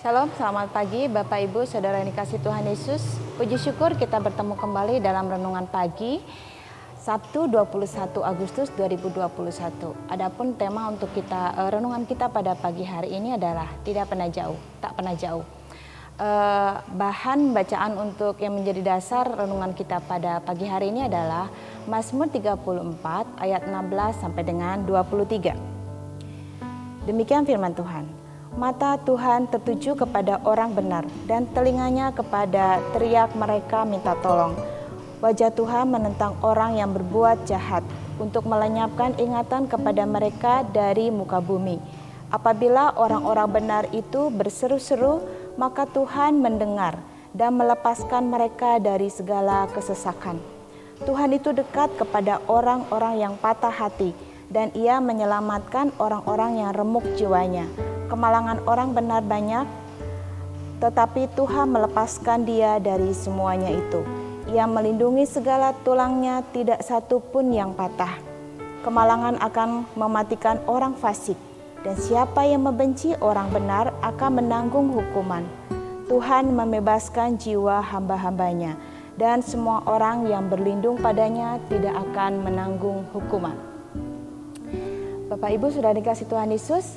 Shalom, selamat pagi Bapak Ibu, Saudara yang dikasihi Tuhan Yesus. Puji syukur kita bertemu kembali dalam renungan pagi Sabtu 21 Agustus 2021. Adapun tema untuk renungan kita pada pagi hari ini adalah tidak pernah jauh, tak pernah jauh. Bahan bacaan untuk yang menjadi dasar renungan kita pada pagi hari ini adalah Mazmur 34 ayat 16 sampai dengan 23. Demikian firman Tuhan. Mata Tuhan tertuju kepada orang benar dan telinganya kepada teriak mereka minta tolong. Wajah Tuhan menentang orang yang berbuat jahat untuk melenyapkan ingatan kepada mereka dari muka bumi. Apabila orang-orang benar itu berseru-seru, maka Tuhan mendengar dan melepaskan mereka dari segala kesesakan. Tuhan itu dekat kepada orang-orang yang patah hati dan Ia menyelamatkan orang-orang yang remuk jiwanya. Kemalangan orang benar banyak, tetapi Tuhan melepaskan dia dari semuanya itu. Ia melindungi segala tulangnya, tidak satu pun yang patah. Kemalangan akan mematikan orang fasik, dan siapa yang membenci orang benar akan menanggung hukuman. Tuhan membebaskan jiwa hamba-hambanya, dan semua orang yang berlindung padanya tidak akan menanggung hukuman. Bapak Ibu sudah dikasih Tuhan Yesus.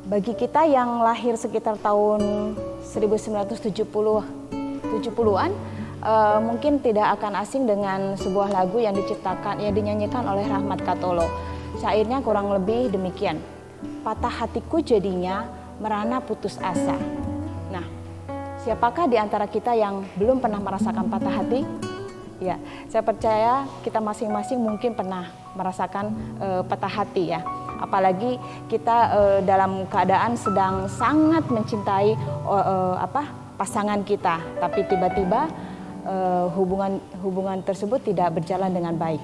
Bagi kita yang lahir sekitar tahun 1970-an, mungkin tidak akan asing dengan sebuah lagu yang dinyanyikan oleh Rahmat Katolo. Syairnya kurang lebih demikian. Patah hatiku jadinya merana putus asa. Nah, siapakah di antara kita yang belum pernah merasakan patah hati? Ya, saya percaya kita masing-masing mungkin pernah merasakan patah hati ya. Apalagi kita dalam keadaan sedang sangat mencintai pasangan kita, tapi tiba-tiba hubungan tersebut tidak berjalan dengan baik.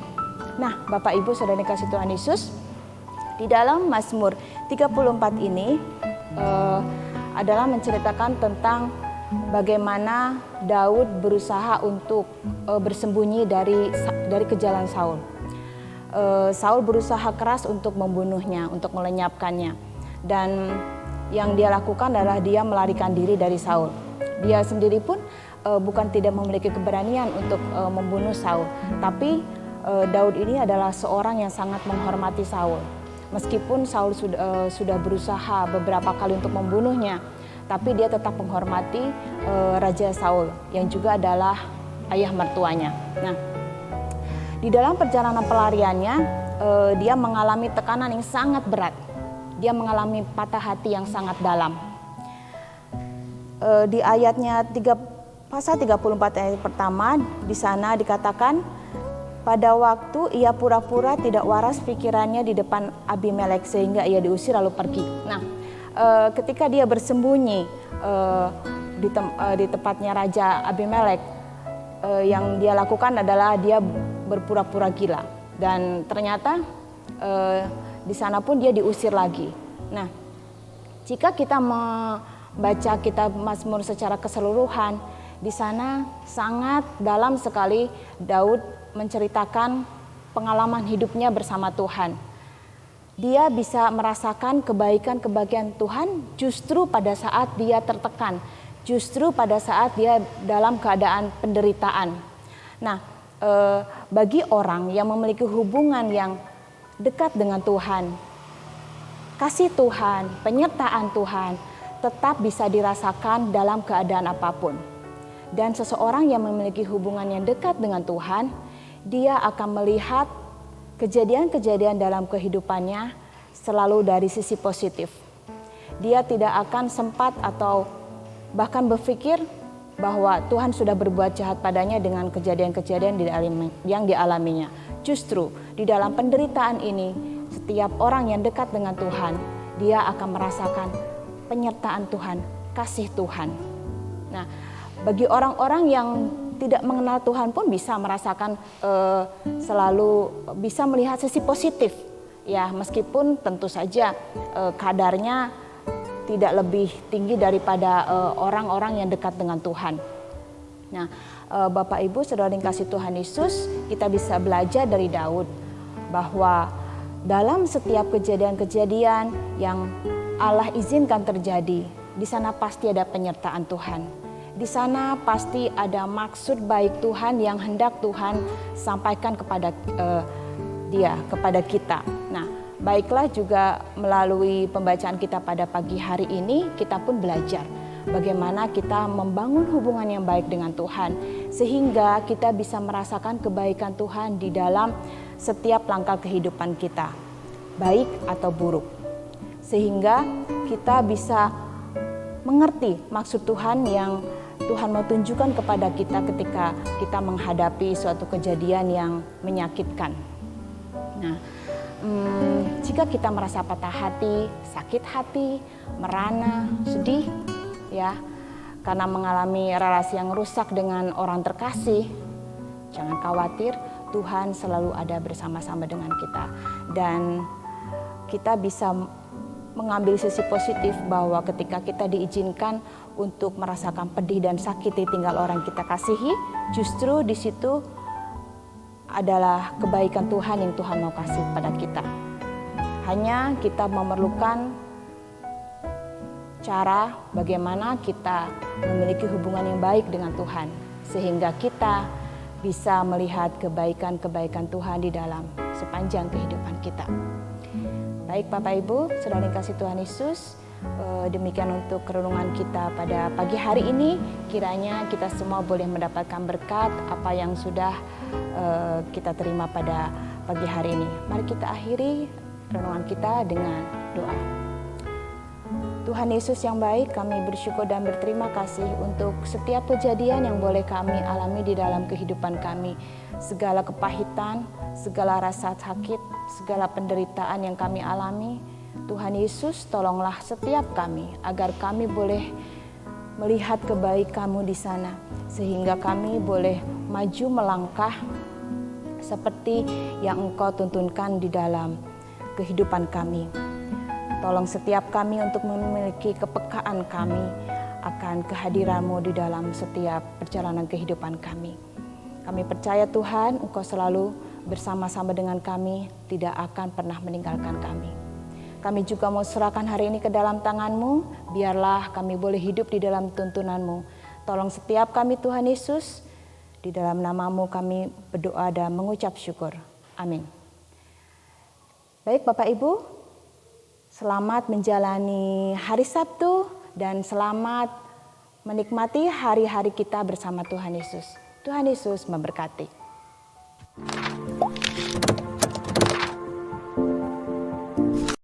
Nah, Bapak Ibu Saudara dikasih Tuhan Yesus, di dalam Mazmur 34 ini adalah menceritakan tentang bagaimana Daud berusaha untuk bersembunyi dari kejaran Saul. Saul berusaha keras untuk membunuhnya, untuk melenyapkannya. Dan yang dia lakukan adalah dia melarikan diri dari Saul. Dia sendiri pun bukan tidak memiliki keberanian untuk membunuh Saul. Tapi Daud ini adalah seorang yang sangat menghormati Saul. Meskipun Saul sudah berusaha beberapa kali untuk membunuhnya, tapi dia tetap menghormati Raja Saul yang juga adalah ayah mertuanya. Nah, di dalam perjalanan pelariannya, dia mengalami tekanan yang sangat berat. Dia mengalami patah hati yang sangat dalam. Di ayatnya pasal 34 ayat pertama, di sana dikatakan, pada waktu ia pura-pura tidak waras pikirannya di depan Abimelek sehingga ia diusir lalu pergi. Nah, ketika dia bersembunyi di tempatnya Raja Abimelek, yang dia lakukan adalah dia berpura-pura gila, dan ternyata di sana pun dia diusir lagi. Nah, jika kita membaca kitab Mazmur secara keseluruhan, di sana sangat dalam sekali Daud menceritakan pengalaman hidupnya bersama Tuhan. Dia bisa merasakan kebaikan-kebaikan Tuhan justru pada saat dia tertekan, justru pada saat dia dalam keadaan penderitaan. Nah, bagi orang yang memiliki hubungan yang dekat dengan Tuhan, kasih Tuhan, penyertaan Tuhan tetap bisa dirasakan dalam keadaan apapun. Dan seseorang yang memiliki hubungan yang dekat dengan Tuhan, dia akan melihat kejadian-kejadian dalam kehidupannya selalu dari sisi positif. Dia tidak akan sempat atau bahkan berpikir bahwa Tuhan sudah berbuat jahat padanya dengan kejadian-kejadian yang dialaminya. Justru di dalam penderitaan ini, setiap orang yang dekat dengan Tuhan, dia akan merasakan penyertaan Tuhan, kasih Tuhan. Nah, bagi orang-orang yang tidak mengenal Tuhan pun bisa merasakan selalu bisa melihat sisi positif. Ya, meskipun tentu saja kadarnya tidak lebih tinggi daripada orang-orang yang dekat dengan Tuhan. Nah, Bapak Ibu Saudara yang dikasihi Tuhan Yesus, kita bisa belajar dari Daud bahwa dalam setiap kejadian-kejadian yang Allah izinkan terjadi, di sana pasti ada penyertaan Tuhan. Di sana pasti ada maksud baik Tuhan yang hendak Tuhan sampaikan kepada kepada kita. Nah, baiklah juga melalui pembacaan kita pada pagi hari ini, kita pun belajar bagaimana kita membangun hubungan yang baik dengan Tuhan, sehingga kita bisa merasakan kebaikan Tuhan di dalam setiap langkah kehidupan kita, baik atau buruk. Sehingga kita bisa mengerti maksud Tuhan yang Tuhan mau tunjukkan kepada kita ketika kita menghadapi suatu kejadian yang menyakitkan. Nah, jika kita merasa patah hati, sakit hati, merana, sedih, ya, karena mengalami relasi yang rusak dengan orang terkasih, jangan khawatir, Tuhan selalu ada bersama-sama dengan kita. Dan kita bisa mengambil sisi positif bahwa ketika kita diizinkan untuk merasakan pedih dan sakit ditinggal orang kita kasihi, justru di situ adalah kebaikan Tuhan yang Tuhan mau kasih pada kita. Hanya kita memerlukan cara bagaimana kita memiliki hubungan yang baik dengan Tuhan, sehingga kita bisa melihat kebaikan-kebaikan Tuhan di dalam sepanjang kehidupan kita. Baik Bapak Ibu, saudara yang kasih Tuhan Yesus, demikian untuk renungan kita pada pagi hari ini. Kiranya kita semua boleh mendapatkan berkat apa yang sudah kita terima pada pagi hari ini. Mari kita akhiri renungan kita dengan doa. Tuhan Yesus yang baik, kami bersyukur dan berterima kasih untuk setiap kejadian yang boleh kami alami di dalam kehidupan kami. Segala kepahitan, segala rasa sakit, segala penderitaan yang kami alami, Tuhan Yesus tolonglah setiap kami agar kami boleh melihat kebaikan-Mu di sana, sehingga kami boleh maju melangkah seperti yang Engkau tuntunkan di dalam kehidupan kami. Tolong setiap kami untuk memiliki kepekaan kami akan kehadiran-Mu di dalam setiap perjalanan kehidupan kami. Kami percaya Tuhan, Engkau selalu bersama-sama dengan kami, tidak akan pernah meninggalkan kami. Kami juga mau serahkan hari ini ke dalam tangan-Mu, biarlah kami boleh hidup di dalam tuntunan-Mu. Tolong setiap kami Tuhan Yesus, di dalam nama-Mu kami berdoa dan mengucap syukur. Amin. Baik Bapak Ibu, selamat menjalani hari Sabtu dan selamat menikmati hari-hari kita bersama Tuhan Yesus. Tuhan Yesus memberkati.